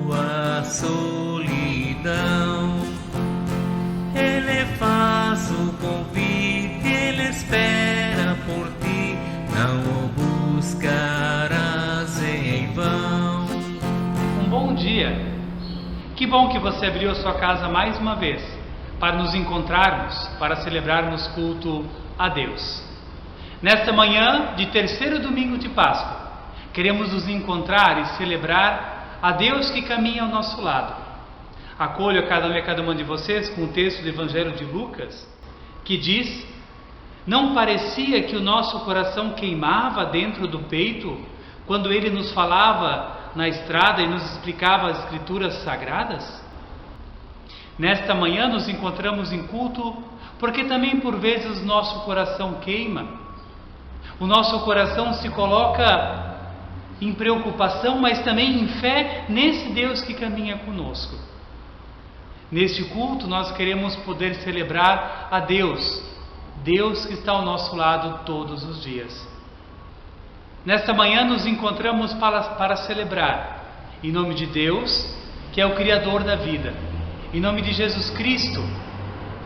tua solidão. Ele faz o convite, ele espera por ti, não o buscarás em vão. Um bom dia! Que bom que você abriu a sua casa mais uma vez, para nos encontrarmos, para celebrarmos culto a Deus. Nesta manhã de terceiro domingo de Páscoa, queremos nos encontrar e celebrar a Deus que caminha ao nosso lado. Acolho a cada um e a cada uma de vocês com o texto do Evangelho de Lucas, que diz: não parecia que o nosso coração queimava dentro do peito quando ele nos falava na estrada e nos explicava as escrituras sagradas? Nesta manhã nos encontramos em culto porque também por vezes nosso coração queima. O nosso coração se coloca em preocupação, mas também em fé nesse Deus que caminha conosco. Neste culto nós queremos poder celebrar a Deus, Deus que está ao nosso lado todos os dias. Nesta manhã nos encontramos para celebrar, em nome de Deus, que é o Criador da vida, em nome de Jesus Cristo,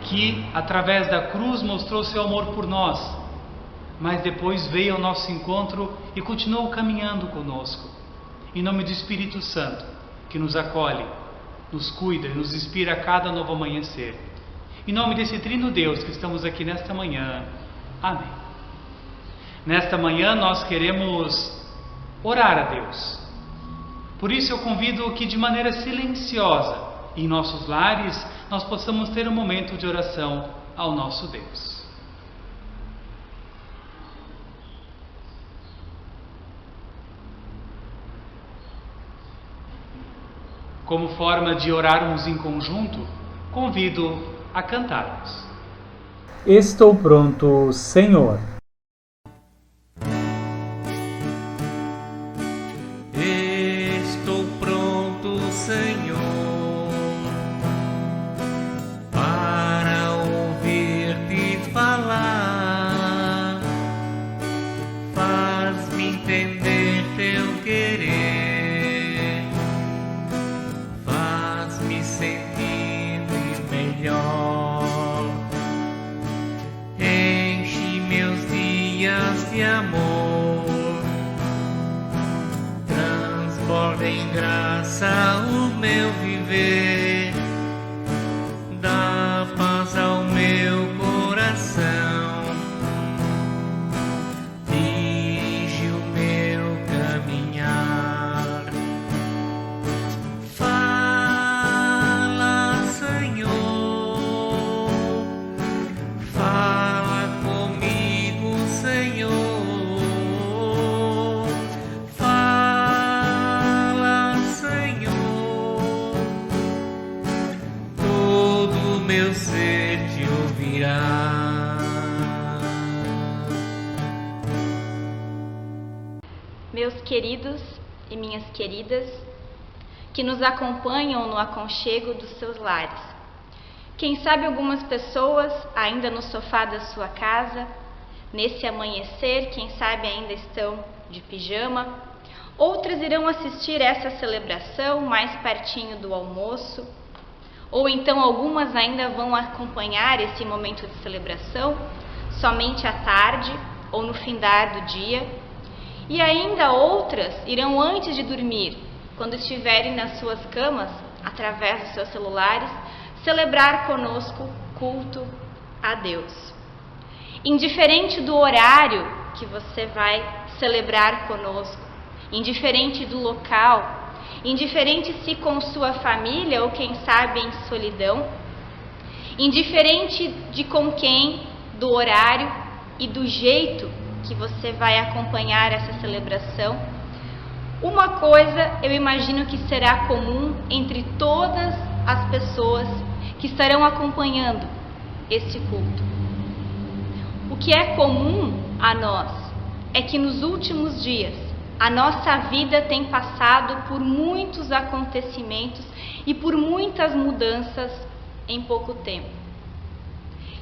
que através da cruz mostrou seu amor por nós, mas depois veio ao nosso encontro e continuou caminhando conosco, em nome do Espírito Santo, que nos acolhe, nos cuida e nos inspira a cada novo amanhecer. Em nome desse Trino Deus que estamos aqui nesta manhã. Amém. Nesta manhã nós queremos orar a Deus. Por isso eu convido que de maneira silenciosa, em nossos lares, nós possamos ter um momento de oração ao nosso Deus. Como forma de orarmos em conjunto, convido a cantarmos. Estou pronto, Senhor. Estou pronto, Senhor, para ouvir-te falar. Faz-me entender teu querer, faz-me sentir melhor. Enche meus dias de amor, transborda em graça o meu viver, dá paz ao meu coração, dirige o meu caminhar. Fala, Senhor, fala comigo, Senhor. Fala, Senhor, todo meu ser te ouvirá. Meus queridos e minhas queridas, que nos acompanham no aconchego dos seus lares. Quem sabe algumas pessoas ainda no sofá da sua casa, nesse amanhecer, quem sabe ainda estão de pijama. Outras irão assistir essa celebração mais pertinho do almoço, ou então algumas ainda vão acompanhar esse momento de celebração somente à tarde ou no findar do dia. E ainda outras irão antes de dormir, quando estiverem nas suas camas, através dos seus celulares, celebrar conosco culto a Deus. Indiferente do horário que você vai celebrar conosco, indiferente do local, indiferente se com sua família ou quem sabe em solidão, indiferente de com quem, do horário e do jeito que você vai acompanhar essa celebração, uma coisa eu imagino que será comum entre todas as pessoas que estarão acompanhando este culto. O que é comum a nós é que nos últimos dias a nossa vida tem passado por muitos acontecimentos e por muitas mudanças em pouco tempo.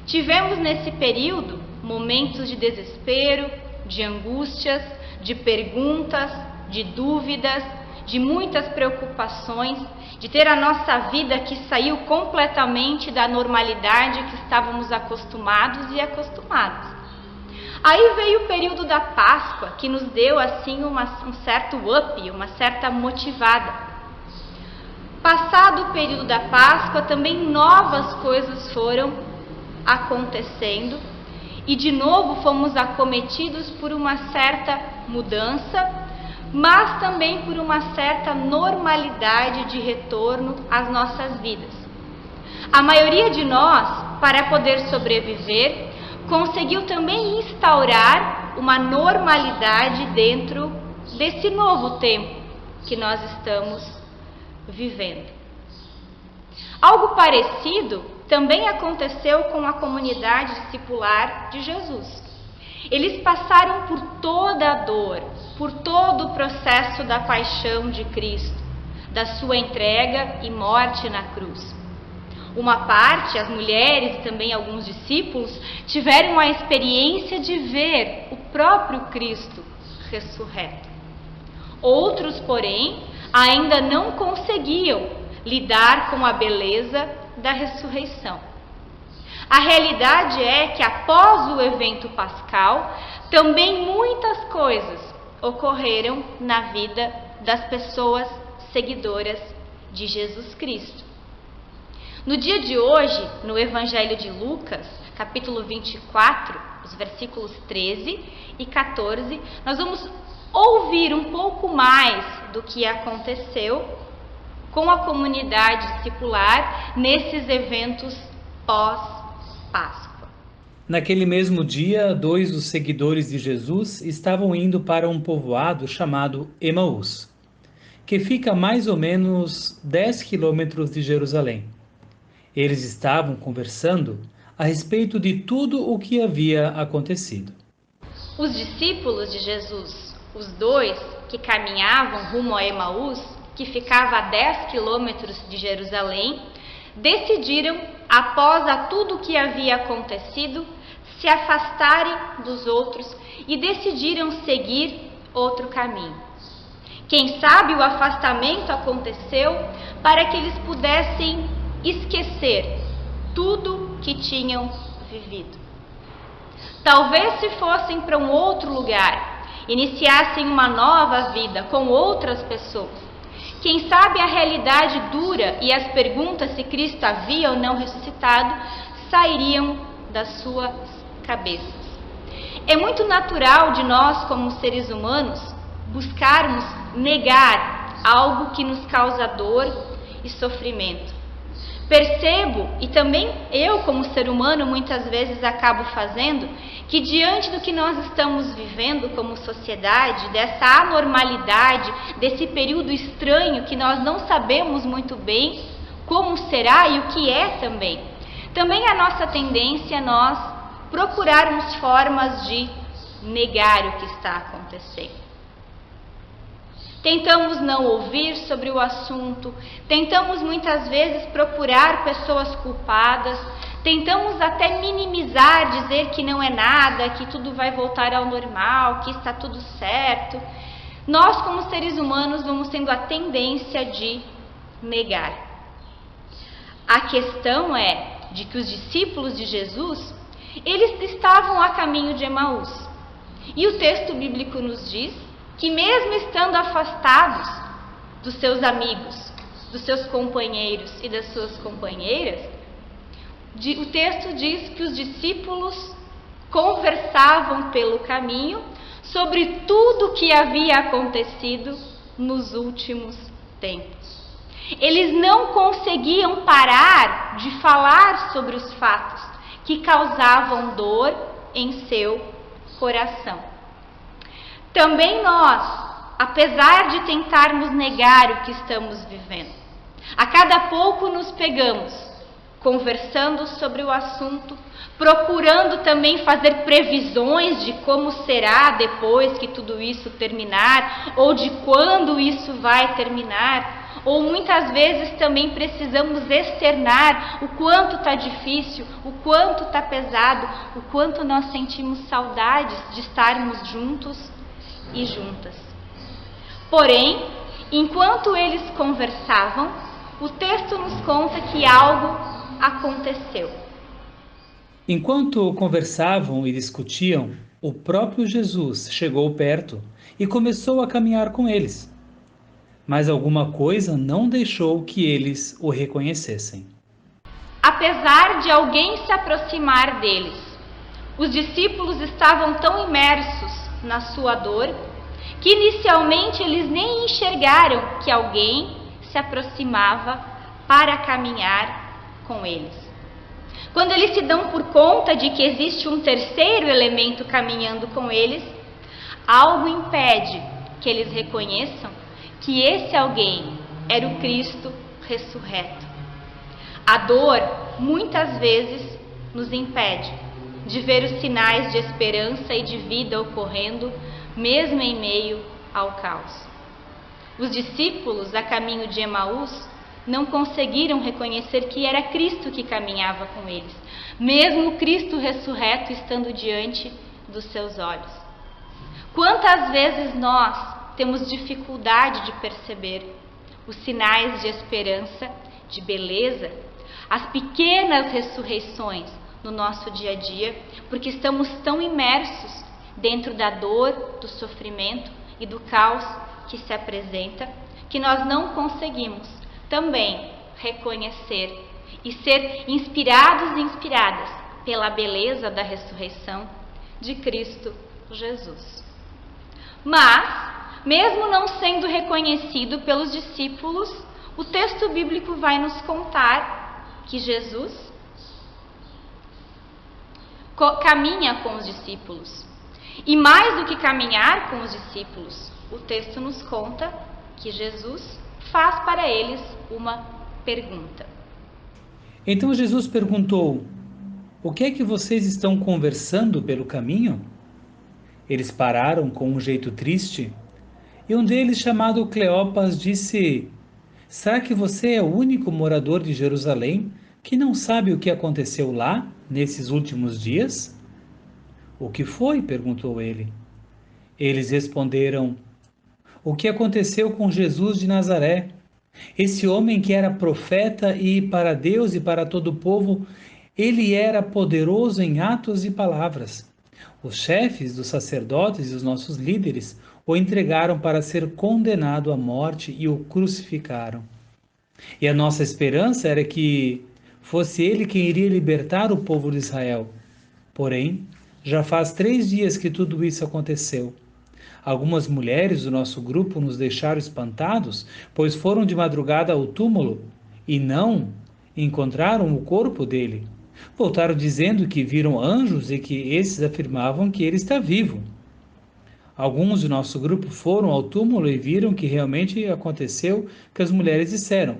Tivemos nesse período momentos de desespero, de angústias, de perguntas, de dúvidas, de muitas preocupações, de ter a nossa vida que saiu completamente da normalidade que estávamos acostumados e acostumadas. Aí veio o período da Páscoa, que nos deu assim um certo up, uma certa motivada. Passado o período da Páscoa, também novas coisas foram acontecendo e de novo fomos acometidos por uma certa mudança, mas também por uma certa normalidade de retorno às nossas vidas. A maioria de nós, para poder sobreviver, conseguiu também instaurar uma normalidade dentro desse novo tempo que nós estamos vivendo. Algo parecido também aconteceu com a comunidade discipular de Jesus. Eles passaram por toda a dor, por todo o processo da paixão de Cristo, da sua entrega e morte na cruz. Uma parte, as mulheres e também alguns discípulos, tiveram a experiência de ver o próprio Cristo ressurreto. Outros, porém, ainda não conseguiam lidar com a beleza da ressurreição. A realidade é que após o evento pascal, também muitas coisas ocorreram na vida das pessoas seguidoras de Jesus Cristo. No dia de hoje, no Evangelho de Lucas, capítulo 24, os versículos 13 e 14, nós vamos ouvir um pouco mais do que aconteceu com a comunidade discipular nesses eventos pós-Páscoa. Naquele mesmo dia, 2 dos seguidores de Jesus estavam indo para um povoado chamado Emaús, que fica a mais ou menos 10 quilômetros de Jerusalém. Eles estavam conversando a respeito de tudo o que havia acontecido. Os discípulos de Jesus, os 2 que caminhavam rumo a Emaús, que ficava a 10 quilômetros de Jerusalém, decidiram, após a tudo o que havia acontecido, se afastarem dos outros e decidiram seguir outro caminho. Quem sabe o afastamento aconteceu para que eles pudessem esquecer tudo que tinham vivido. Talvez se fossem para um outro lugar, iniciassem uma nova vida com outras pessoas. Quem sabe a realidade dura e as perguntas se Cristo havia ou não ressuscitado sairiam das suas cabeças. É muito natural de nós, como seres humanos, buscarmos negar algo que nos causa dor e sofrimento. Percebo, e também eu como ser humano muitas vezes acabo fazendo, que diante do que nós estamos vivendo como sociedade, dessa anormalidade, desse período estranho que nós não sabemos muito bem como será e o que é também a nossa tendência é nós procurarmos formas de negar o que está acontecendo. Tentamos não ouvir sobre o assunto, tentamos muitas vezes procurar pessoas culpadas, tentamos até minimizar, dizer que não é nada, que tudo vai voltar ao normal, que está tudo certo. Nós, como seres humanos, vamos tendo a tendência de negar. A questão é de que os discípulos de Jesus, eles estavam a caminho de Emaús. E o texto bíblico nos diz que mesmo estando afastados dos seus amigos, dos seus companheiros e das suas companheiras, o texto diz que os discípulos conversavam pelo caminho sobre tudo o que havia acontecido nos últimos tempos. Eles não conseguiam parar de falar sobre os fatos que causavam dor em seu coração. Também nós, apesar de tentarmos negar o que estamos vivendo, a cada pouco nos pegamos conversando sobre o assunto, procurando também fazer previsões de como será depois que tudo isso terminar, ou de quando isso vai terminar, ou muitas vezes também precisamos externar o quanto está difícil, o quanto está pesado, o quanto nós sentimos saudades de estarmos juntos e juntas. Porém, Enquanto eles conversavam, o texto nos conta que algo aconteceu. Enquanto conversavam e discutiam, o próprio Jesus chegou perto e começou a caminhar com eles. Mas alguma coisa não deixou que eles o reconhecessem. Apesar de alguém se aproximar deles, os discípulos estavam tão imersos na sua dor que inicialmente eles nem enxergaram que alguém se aproximava para caminhar com eles. Quando eles se dão por conta de que existe um terceiro elemento caminhando com eles, algo impede que eles reconheçam que esse alguém era o Cristo ressurreto. A dor, muitas vezes, nos impede de ver os sinais de esperança e de vida ocorrendo, mesmo em meio ao caos. Os discípulos, a caminho de Emaús, não conseguiram reconhecer que era Cristo que caminhava com eles, mesmo Cristo ressurreto estando diante dos seus olhos. Quantas vezes nós temos dificuldade de perceber os sinais de esperança, de beleza, as pequenas ressurreições no nosso dia a dia, porque estamos tão imersos dentro da dor, do sofrimento e do caos que se apresenta, que nós não conseguimos também reconhecer e ser inspirados e inspiradas pela beleza da ressurreição de Cristo Jesus. Mas, mesmo não sendo reconhecido pelos discípulos, o texto bíblico vai nos contar que Jesus caminha com os discípulos. E mais do que caminhar com os discípulos, o texto nos conta que Jesus faz para eles uma pergunta. Então Jesus perguntou: o que é que vocês estão conversando pelo caminho? Eles pararam com um jeito triste, e um deles, chamado Cleopas, disse: será que você é o único morador de Jerusalém que não sabe o que aconteceu lá, nesses últimos dias? O que foi? Perguntou ele. Eles responderam: o que aconteceu com Jesus de Nazaré? Esse homem que era profeta e para Deus e para todo o povo, ele era poderoso em atos e palavras. Os chefes dos sacerdotes e os nossos líderes o entregaram para ser condenado à morte e o crucificaram. E a nossa esperança era que fosse ele quem iria libertar o povo de Israel. Porém, já faz 3 dias que tudo isso aconteceu. Algumas mulheres do nosso grupo nos deixaram espantados, pois foram de madrugada ao túmulo e não encontraram o corpo dele. Voltaram dizendo que viram anjos e que esses afirmavam que ele está vivo. Alguns do nosso grupo foram ao túmulo e viram que realmente aconteceu o que as mulheres disseram,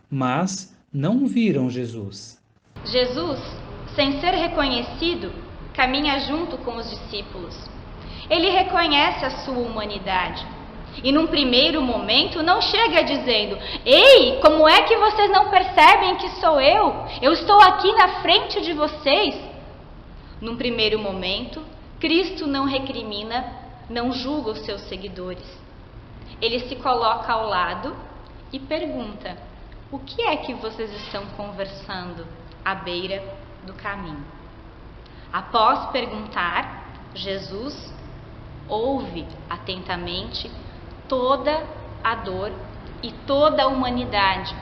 mas não viram Jesus. Jesus, sem ser reconhecido, caminha junto com os discípulos. Ele reconhece a sua humanidade. E num primeiro momento não chega dizendo: ei, como é que vocês não percebem que sou eu? Eu estou aqui na frente de vocês. Num primeiro momento, Cristo não recrimina, não julga os seus seguidores. Ele se coloca ao lado e pergunta: o que é que vocês estão conversando à beira do caminho? Após perguntar, Jesus ouve atentamente toda a dor e toda a humanidade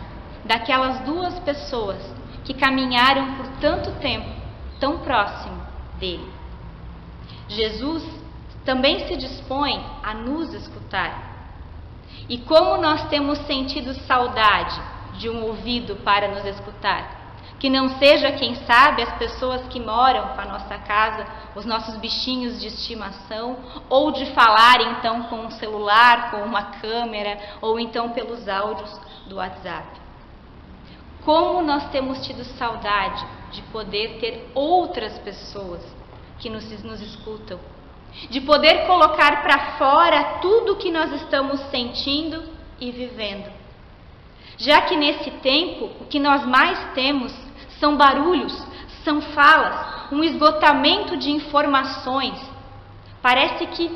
daquelas 2 pessoas que caminharam por tanto tempo tão próximo dele. Jesus também se dispõe a nos escutar. E como nós temos sentido saudade de um ouvido para nos escutar, que não seja, quem sabe, as pessoas que moram com a nossa casa, os nossos bichinhos de estimação, ou de falar então com um celular, com uma câmera, ou então pelos áudios do WhatsApp. Como nós temos tido saudade de poder ter outras pessoas que nos escutam, de poder colocar para fora tudo o que nós estamos sentindo e vivendo. Já que nesse tempo, o que nós mais temos são barulhos, são falas, um esgotamento de informações. Parece que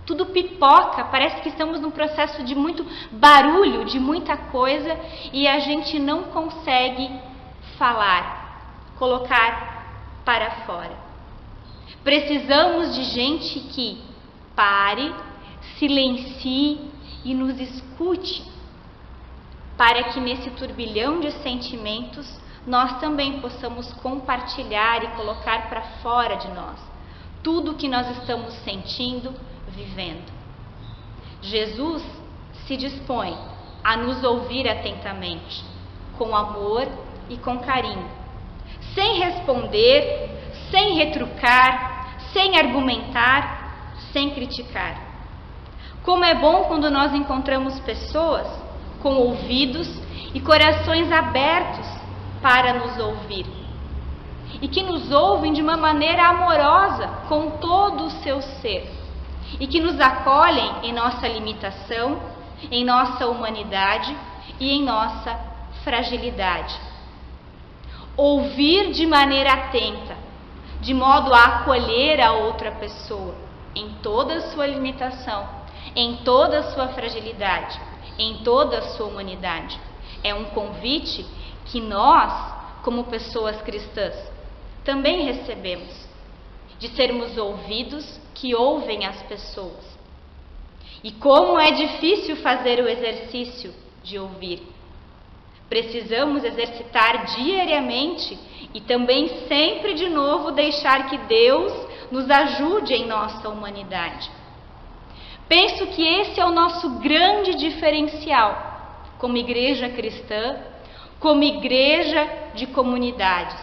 Tudo pipoca, parece que estamos num processo de muito barulho, de muita coisa, e a gente não consegue falar, colocar para fora. Precisamos de gente que pare, silencie e nos escute, para que nesse turbilhão de sentimentos nós também possamos compartilhar e colocar para fora de nós tudo o que nós estamos sentindo, vivendo. Jesus se dispõe a nos ouvir atentamente, com amor e com carinho, sem responder, sem retrucar, sem argumentar, sem criticar. Como é bom quando nós encontramos pessoas com ouvidos e corações abertos para nos ouvir, e que nos ouvem de uma maneira amorosa com todo o seu ser, e que nos acolhem em nossa limitação, em nossa humanidade e em nossa fragilidade. Ouvir de maneira atenta, de modo a acolher a outra pessoa em toda a sua limitação, em toda a sua fragilidade, em toda a sua humanidade. É um convite que nós, como pessoas cristãs, também recebemos, de sermos ouvidos que ouvem as pessoas. E como é difícil fazer o exercício de ouvir. Precisamos exercitar diariamente e também sempre de novo deixar que Deus nos ajude em nossa humanidade. Penso que esse é o nosso grande diferencial como igreja cristã, como igreja de comunidades.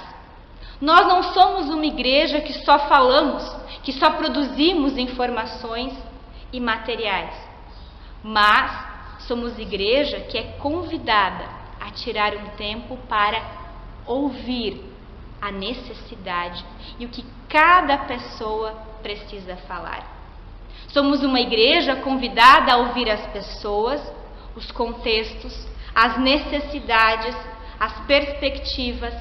Nós não somos uma igreja que só falamos, que só produzimos informações e materiais, mas somos igreja que é convidada a tirar um tempo para ouvir a necessidade e o que cada pessoa precisa falar. Somos uma igreja convidada a ouvir as pessoas, os contextos, as necessidades, as perspectivas,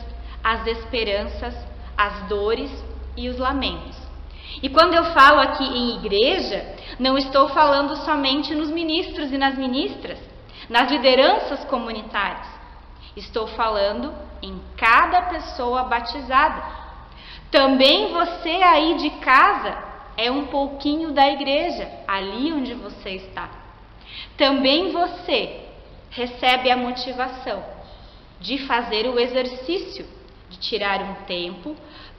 as esperanças, as dores e os lamentos. E quando eu falo aqui em igreja, não estou falando somente nos ministros e nas ministras, nas lideranças comunitárias. Estou falando em cada pessoa batizada. Também você aí de casa é um pouquinho da igreja, ali onde você está. Também você recebe a motivação de fazer o exercício, de tirar um tempo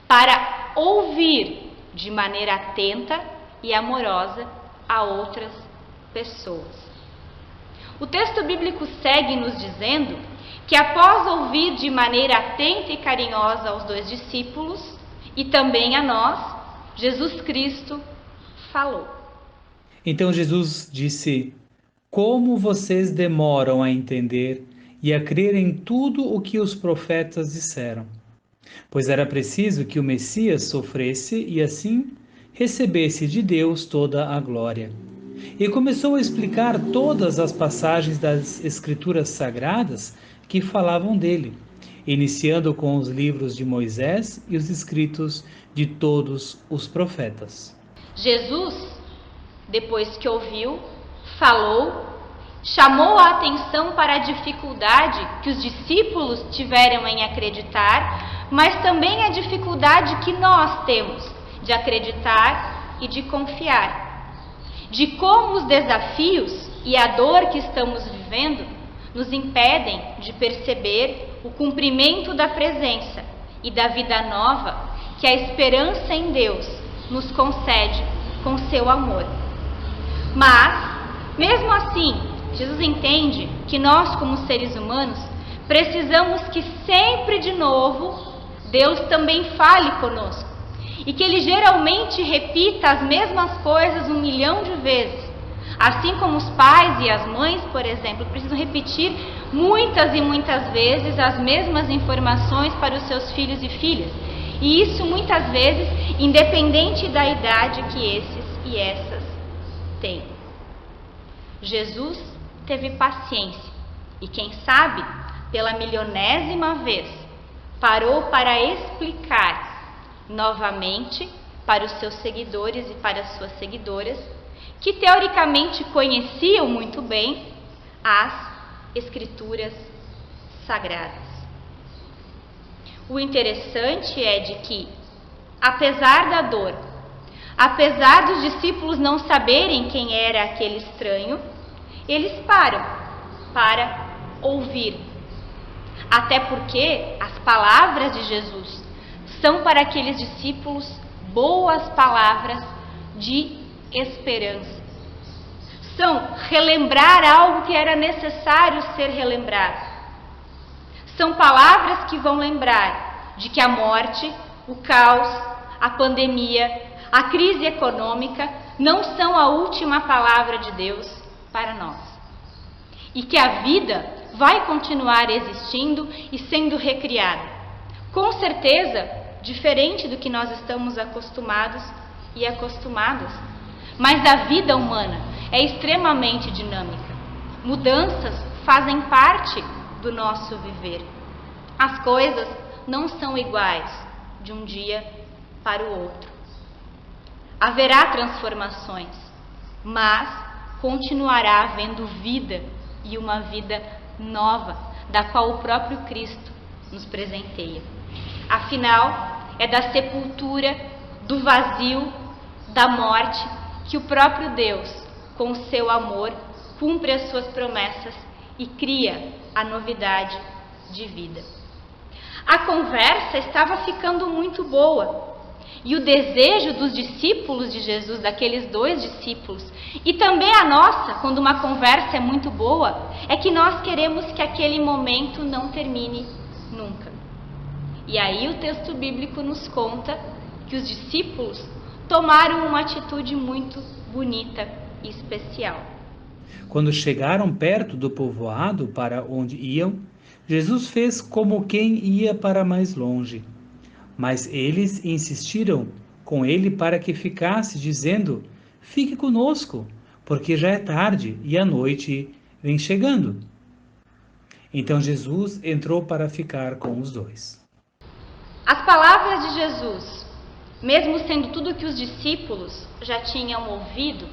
para ouvir de maneira atenta e amorosa a outras pessoas. O texto bíblico segue nos dizendo que após ouvir de maneira atenta e carinhosa aos dois discípulos e também a nós, Jesus Cristo falou. Então Jesus disse: como vocês demoram a entender e a crer em tudo o que os profetas disseram? Pois era preciso que o Messias sofresse e assim recebesse de Deus toda a glória. E começou a explicar todas as passagens das Escrituras Sagradas que falavam dele, iniciando com os livros de Moisés e os escritos de todos os profetas. Jesus, depois que ouviu, falou, chamou a atenção para a dificuldade que os discípulos tiveram em acreditar, mas também a dificuldade que nós temos de acreditar e de confiar, de como os desafios e a dor que estamos vivendo nos impedem de perceber o cumprimento da presença e da vida nova que a esperança em Deus nos concede com seu amor. Mas, mesmo assim, Jesus entende que nós, como seres humanos, precisamos que sempre de novo Deus também fale conosco e que Ele geralmente repita as mesmas coisas 1 milhão de vezes. Assim como os pais e as mães, por exemplo, precisam repetir muitas e muitas vezes as mesmas informações para os seus filhos e filhas. E isso muitas vezes independente da idade que esses e essas têm. Jesus teve paciência e, quem sabe, pela milionésima vez, parou para explicar novamente para os seus seguidores e para as suas seguidoras que teoricamente conheciam muito bem as Escrituras Sagradas. O interessante é de que, apesar da dor, apesar dos discípulos não saberem quem era aquele estranho, eles param para ouvir. Até porque as palavras de Jesus são para aqueles discípulos boas palavras de esperança. São relembrar algo que era necessário ser relembrado. São palavras que vão lembrar de que a morte, o caos, a pandemia, a crise econômica não são a última palavra de Deus para nós. E que a vida vai continuar existindo e sendo recriada. Com certeza, diferente do que nós estamos acostumados e acostumadas. Mas a vida humana é extremamente dinâmica. Mudanças fazem parte do nosso viver. As coisas não são iguais de um dia para o outro. Haverá transformações, mas continuará havendo vida e uma vida nova, da qual o próprio Cristo nos presenteia. Afinal, é da sepultura, do vazio, da morte, que o próprio Deus, com o seu amor, cumpre as suas promessas e cria a novidade de vida. A conversa estava ficando muito boa. E o desejo dos discípulos de Jesus, daqueles 2 discípulos, e também a nossa, quando uma conversa é muito boa, é que nós queremos que aquele momento não termine nunca. E aí o texto bíblico nos conta que os discípulos tomaram uma atitude muito bonita e especial. Quando chegaram perto do povoado para onde iam, Jesus fez como quem ia para mais longe. Mas eles insistiram com ele para que ficasse, dizendo: fique conosco, porque já é tarde e a noite vem chegando. Então Jesus entrou para ficar com os 2. As palavras de Jesus, mesmo sendo tudo que os discípulos já tinham ouvido,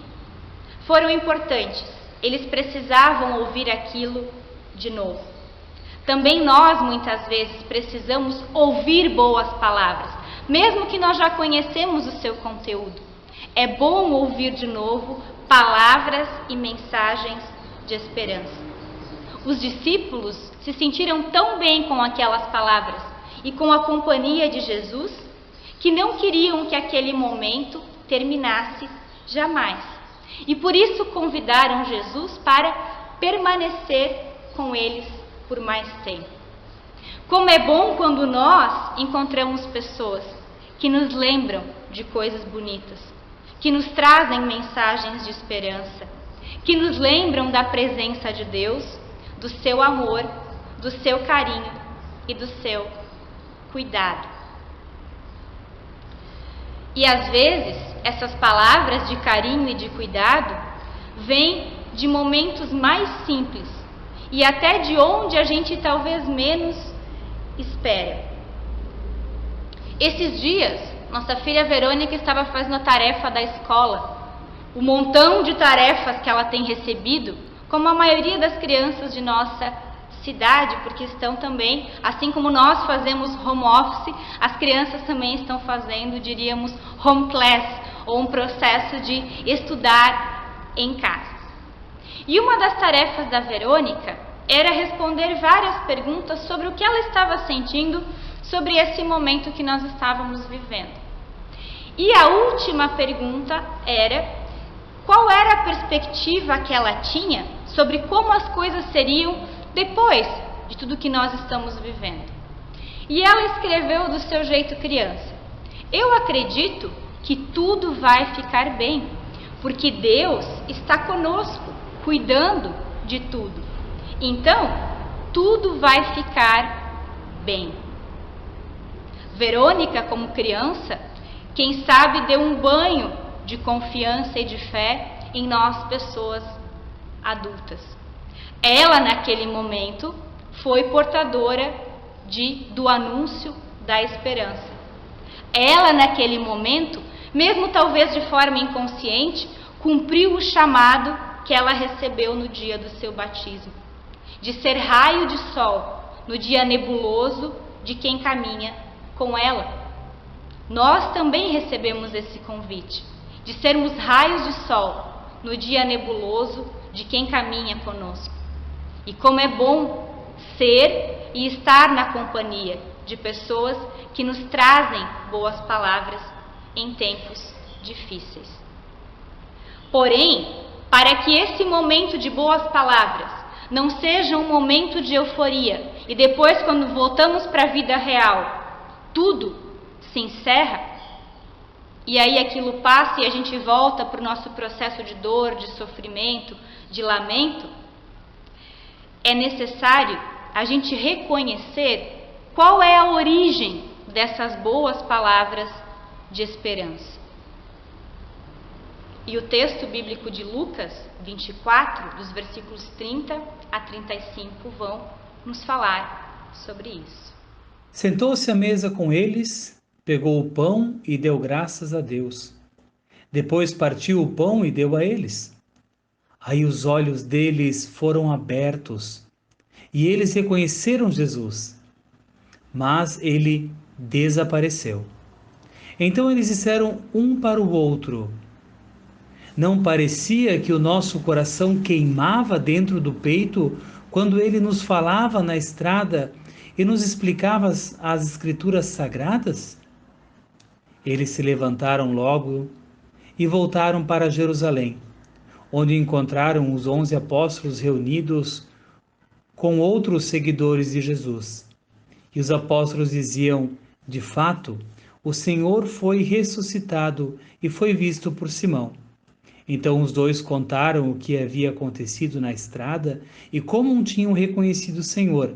foram importantes. Eles precisavam ouvir aquilo de novo. Também nós, muitas vezes, precisamos ouvir boas palavras, mesmo que nós já conhecemos o seu conteúdo. É bom ouvir de novo palavras e mensagens de esperança. Os discípulos se sentiram tão bem com aquelas palavras e com a companhia de Jesus, que não queriam que aquele momento terminasse jamais. E por isso convidaram Jesus para permanecer com eles por mais tempo. Como é bom quando nós encontramos pessoas que nos lembram de coisas bonitas, que nos trazem mensagens de esperança, que nos lembram da presença de Deus, do seu amor, do seu carinho e do seu cuidado. E às vezes, essas palavras de carinho e de cuidado vêm de momentos mais simples e até de onde a gente talvez menos espera. Esses dias, nossa filha Verônica estava fazendo a tarefa da escola. O montão de tarefas que ela tem recebido, como a maioria das crianças de nossa cidade, porque estão também, assim como nós fazemos home office, as crianças também estão fazendo, diríamos, home class, ou um processo de estudar em casa. E uma das tarefas da Verônica era responder várias perguntas sobre o que ela estava sentindo sobre esse momento que nós estávamos vivendo. E a última pergunta era: qual era a perspectiva que ela tinha sobre como as coisas seriam depois de tudo que nós estamos vivendo? E ela escreveu do seu jeito criança: eu acredito que tudo vai ficar bem, porque Deus está conosco, cuidando de tudo. Então, tudo vai ficar bem. Verônica, como criança, quem sabe deu um banho de confiança e de fé em nós, pessoas adultas. Ela, naquele momento, foi portadora do anúncio da esperança. Ela, naquele momento, mesmo talvez de forma inconsciente, cumpriu o chamado que ela recebeu no dia do seu batismo, de ser raio de sol no dia nebuloso de quem caminha com ela. Nós também recebemos esse convite, de sermos raios de sol no dia nebuloso de quem caminha conosco. E como é bom ser e estar na companhia de pessoas que nos trazem boas palavras em tempos difíceis. Porém, para que esse momento de boas palavras não seja um momento de euforia e depois, quando voltamos para a vida real, tudo se encerra e aí aquilo passa e a gente volta para o nosso processo de dor, de sofrimento, de lamento, é necessário a gente reconhecer qual é a origem dessas boas palavras de esperança. E o texto bíblico de Lucas 24, dos versículos 30 a 35, vão nos falar sobre isso. Sentou-se à mesa com eles, pegou o pão e deu graças a Deus. Depois partiu o pão e deu a eles. Aí os olhos deles foram abertos e eles reconheceram Jesus. Mas ele desapareceu. Então eles disseram um para o outro: não parecia que o nosso coração queimava dentro do peito quando ele nos falava na estrada e nos explicava as escrituras sagradas? Eles se levantaram logo e voltaram para Jerusalém, onde encontraram os 11 apóstolos reunidos com outros seguidores de Jesus. E os apóstolos diziam: de fato, o Senhor foi ressuscitado e foi visto por Simão. Então os dois contaram o que havia acontecido na estrada e como tinham reconhecido o Senhor,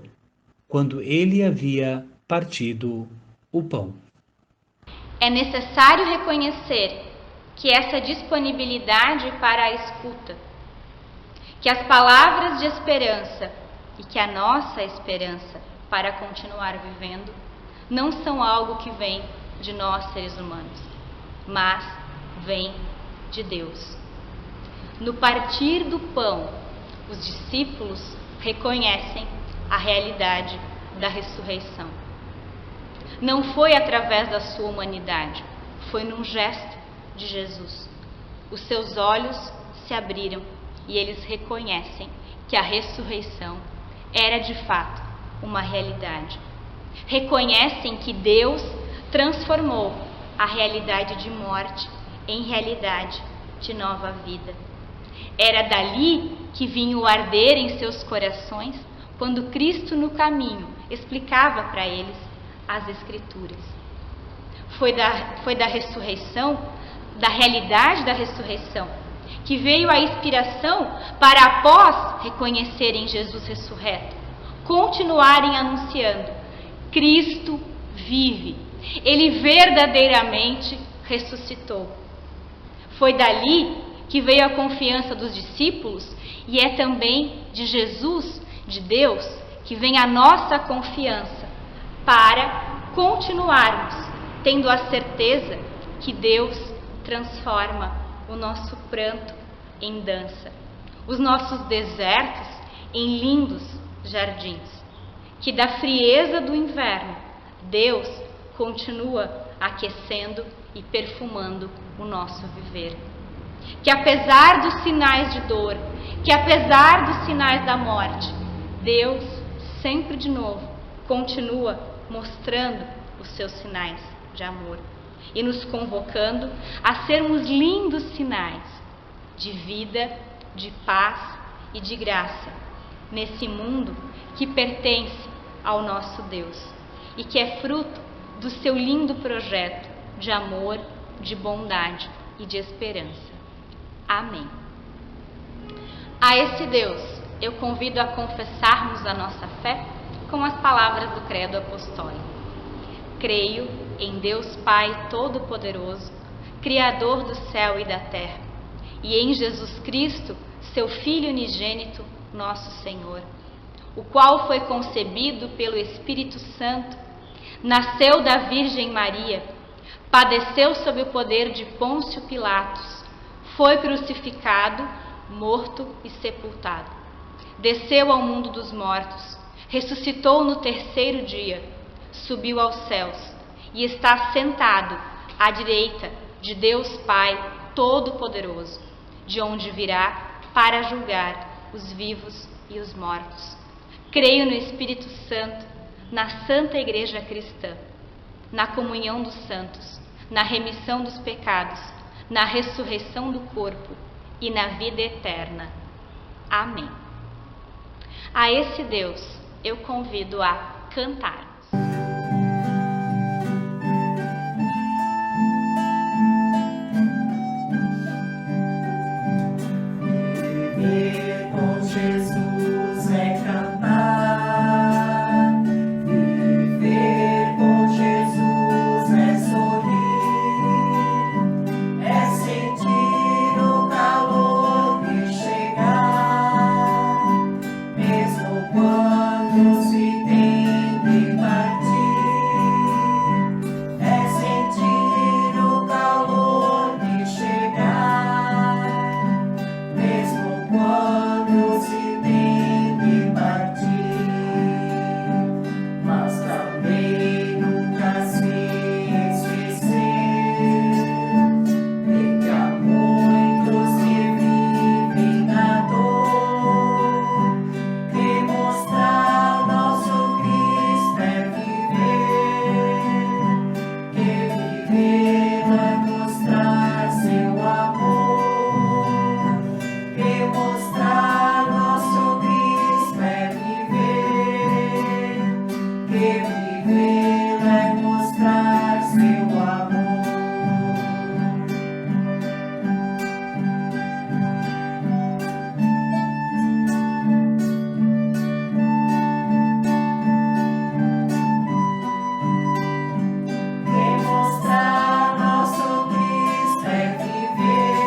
quando ele havia partido o pão. É necessário reconhecer que essa disponibilidade para a escuta, que as palavras de esperança e que a nossa esperança para continuar vivendo não são algo que vem de nós seres humanos, mas vem de Deus. No partir do pão, os discípulos reconhecem a realidade da ressurreição. Não foi através da sua humanidade, foi num gesto de Jesus. Os seus olhos se abriram e eles reconhecem que a ressurreição era de fato uma realidade. Reconhecem que Deus transformou a realidade de morte em realidade de nova vida. Era dali que vinha o arder em seus corações quando Cristo no caminho explicava para eles as Escrituras. Foi da ressurreição, da realidade da ressurreição, que veio a inspiração para, após reconhecerem Jesus ressurreto, continuarem anunciando: Cristo vive, Ele verdadeiramente ressuscitou. Foi dali que veio a confiança dos discípulos e é também de Jesus, de Deus, que vem a nossa confiança para continuarmos tendo a certeza que Deus transforma o nosso pranto em dança, os nossos desertos em lindos jardins, que da frieza do inverno Deus continua aquecendo e perfumando o nosso viver. Que apesar dos sinais de dor, que apesar dos sinais da morte, Deus sempre de novo continua mostrando os seus sinais de amor e nos convocando a sermos lindos sinais de vida, de paz e de graça nesse mundo que pertence ao nosso Deus e que é fruto do seu lindo projeto de amor, de bondade e de esperança. Amém. A esse Deus eu convido a confessarmos a nossa fé com as palavras do Credo Apostólico. Creio em Deus Pai Todo-Poderoso, Criador do céu e da terra, e em Jesus Cristo, seu Filho unigênito, nosso Senhor, o qual foi concebido pelo Espírito Santo, nasceu da Virgem Maria, padeceu sob o poder de Pôncio Pilatos, foi crucificado, morto e sepultado. Desceu ao mundo dos mortos, ressuscitou no terceiro dia, subiu aos céus e está sentado à direita de Deus Pai Todo-Poderoso, de onde virá para julgar os vivos e os mortos. Creio no Espírito Santo, na Santa Igreja Cristã, na comunhão dos santos, na remissão dos pecados, na ressurreição do corpo e na vida eterna. Amém. A esse Deus eu convido a cantar. Viver com Jesus é cantar, viver com Jesus é sorrir, é sentir o calor de chegar, mesmo quando se tem de partir, é sentir o calor de chegar, mesmo quando se tem de partir, mas também nunca se esquecer de que há muitos que vivem na dor, que mostrar nosso Cristo é viver, que viver é mostrar seu amor. Que mostrar nosso Cristo é viver, que viver é mostrar seu amor. Que mostrar nosso Cristo é viver,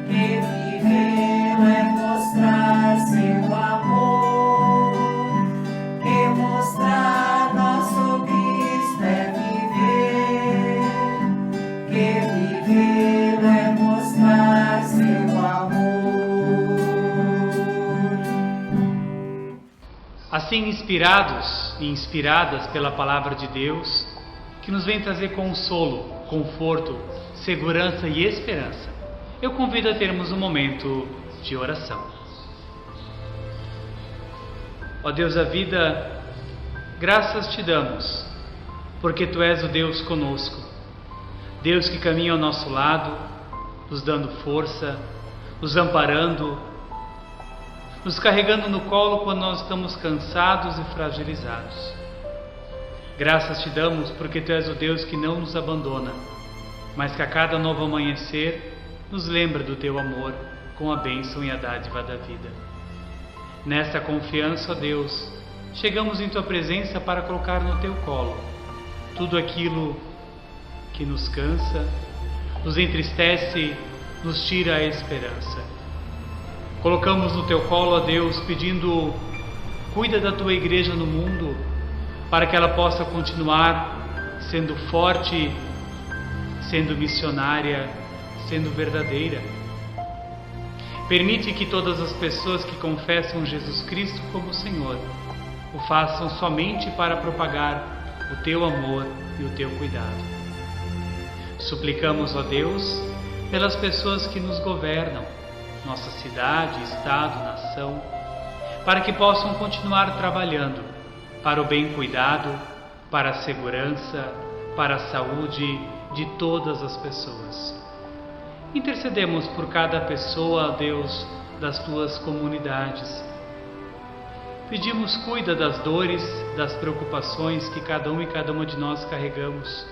que viver é mostrar seu amor. Que mostrar nosso Cristo é viver, que viver é mostrar seu amor. Assim, inspirados e inspiradas pela palavra de Deus, que nos vem trazer consolo, conforto, segurança e esperança, eu convido a termos um momento de oração. Ó Deus da vida, graças te damos, porque Tu és o Deus conosco, Deus que caminha ao nosso lado, nos dando força, nos amparando, nos carregando no colo quando nós estamos cansados e fragilizados. Graças te damos porque Tu és o Deus que não nos abandona, mas que a cada novo amanhecer nos lembra do Teu amor com a bênção e a dádiva da vida. Nesta confiança, ó Deus, chegamos em Tua presença para colocar no Teu colo tudo aquilo que nos cansa, nos entristece, nos tira a esperança. Colocamos no Teu colo, ó Deus, pedindo, cuida da Tua igreja no mundo, para que ela possa continuar sendo forte, sendo missionária, sendo verdadeira. Permite que todas as pessoas que confessam Jesus Cristo como Senhor o façam somente para propagar o Teu amor e o Teu cuidado. Suplicamos, ó Deus, pelas pessoas que nos governam, nossa cidade, estado, nação, para que possam continuar trabalhando para o bem cuidado, para a segurança, para a saúde de todas as pessoas. Intercedemos por cada pessoa, ó Deus, das Tuas comunidades. Pedimos, cuida das dores, das preocupações que cada um e cada uma de nós carregamos.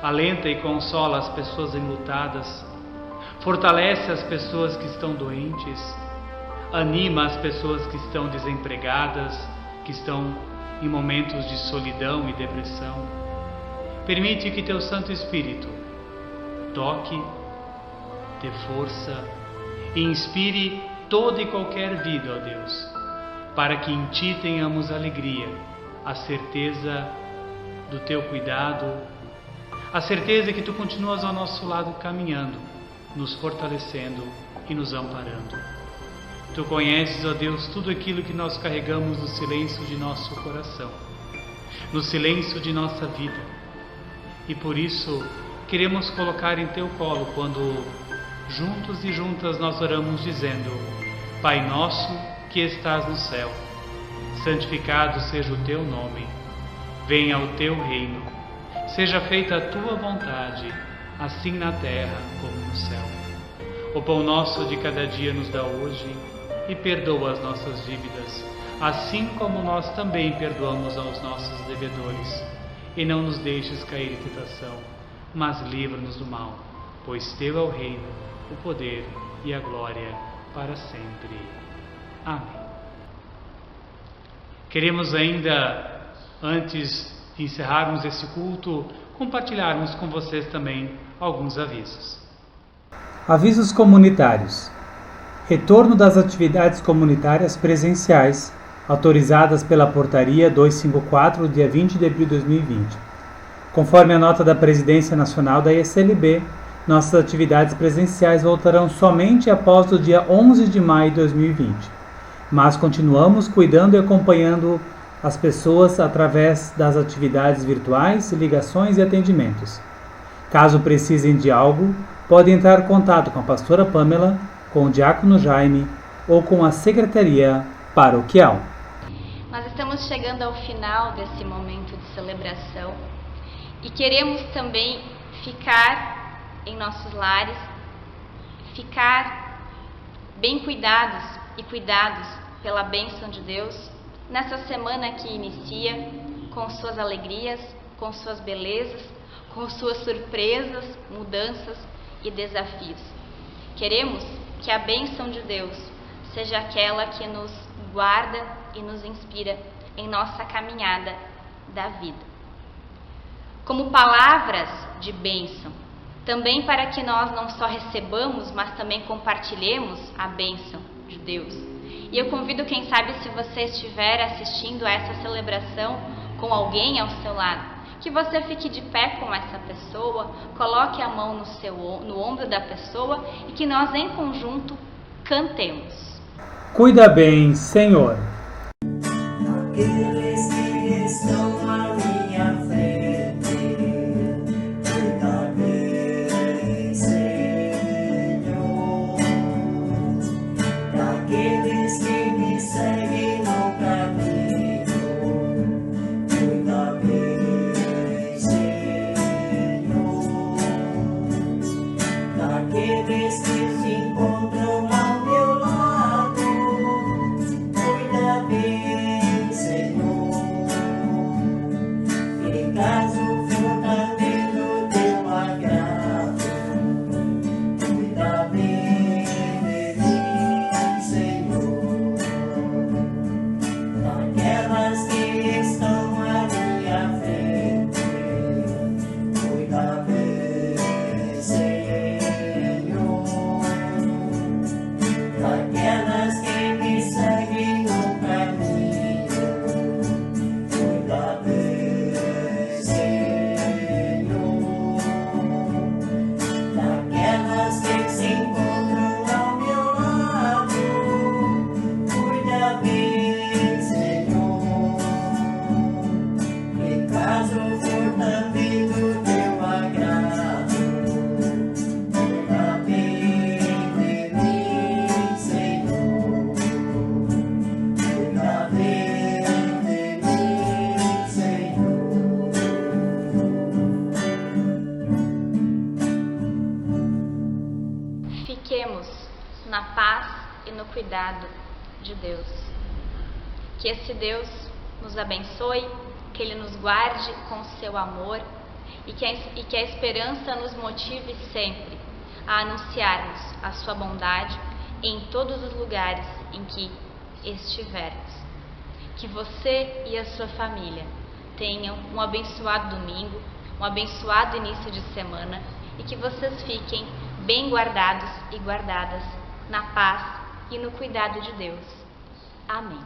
Alenta e consola as pessoas enlutadas. Fortalece as pessoas que estão doentes. Anima as pessoas que estão desempregadas, que estão em momentos de solidão e depressão. Permite que Teu Santo Espírito toque, dê força e inspire toda e qualquer vida, ó Deus, para que em Ti tenhamos alegria, a certeza do Teu cuidado, a certeza que Tu continuas ao nosso lado caminhando, nos fortalecendo e nos amparando. Tu conheces, ó Deus, tudo aquilo que nós carregamos no silêncio de nosso coração, no silêncio de nossa vida. E por isso queremos colocar em Teu colo quando juntos e juntas nós oramos dizendo: Pai nosso que estás no céu, santificado seja o Teu nome, venha o Teu reino, seja feita a Tua vontade, assim na terra como no céu. O pão nosso de cada dia nos dá hoje e perdoa as nossas dívidas, assim como nós também perdoamos aos nossos devedores. E não nos deixes cair em tentação, mas livra-nos do mal, pois Teu é o reino, o poder e a glória para sempre. Amém. Queremos ainda, antes de encerrarmos esse culto, compartilharmos com vocês também alguns avisos. Avisos comunitários. Retorno das atividades comunitárias presenciais, autorizadas pela Portaria 254, dia 20 de abril de 2020. Conforme a nota da Presidência Nacional da ESLB, nossas atividades presenciais voltarão somente após o dia 11 de maio de 2020. Mas continuamos cuidando e acompanhando as pessoas através das atividades virtuais, ligações e atendimentos. Caso precisem de algo, podem entrar em contato com a pastora Pamela, com o diácono Jaime ou com a secretaria paroquial. Nós estamos chegando ao final desse momento de celebração e queremos também ficar em nossos lares, ficar bem cuidados e cuidados pela bênção de Deus nessa semana que inicia, com suas alegrias, com suas belezas, com suas surpresas, mudanças e desafios. Queremos que a bênção de Deus seja aquela que nos guarda e nos inspira em nossa caminhada da vida. Como palavras de bênção, também para que nós não só recebamos, mas também compartilhemos a bênção de Deus. E eu convido, quem sabe, se você estiver assistindo a essa celebração com alguém ao seu lado, que você fique de pé com essa pessoa, coloque a mão no ombro da pessoa e que nós em conjunto cantemos. Cuida bem, Senhor. Aqueles que estão à minha frente, cuida bem, Senhor. Daqueles que me seguem no caminho, cuida bem, Senhor. Daqueles que se encontram ao meu lado, cuida bem, Senhor. E caso for também do teu agrado, cuida bem de mim, Senhor. Daquelas que estão à minha frente, cuida bem, Senhor. Daquelas que me seguem no caminho, cuida bem, Senhor. Daquelas que se encontram ao meu lado, cuida bem, Senhor. E caso for também do teu agrado, cuida bem de mim, Senhor. Cuida bem de mim, Senhor. Fiquemos na paz e no cuidado de Deus. Que esse Deus nos abençoe, que Ele nos guarde com seu amor e que a esperança nos motive sempre a anunciarmos a sua bondade em todos os lugares em que estivermos. Que você e a sua família tenham um abençoado domingo, um abençoado início de semana e que vocês fiquem bem guardados e guardadas na paz e no cuidado de Deus. Amém.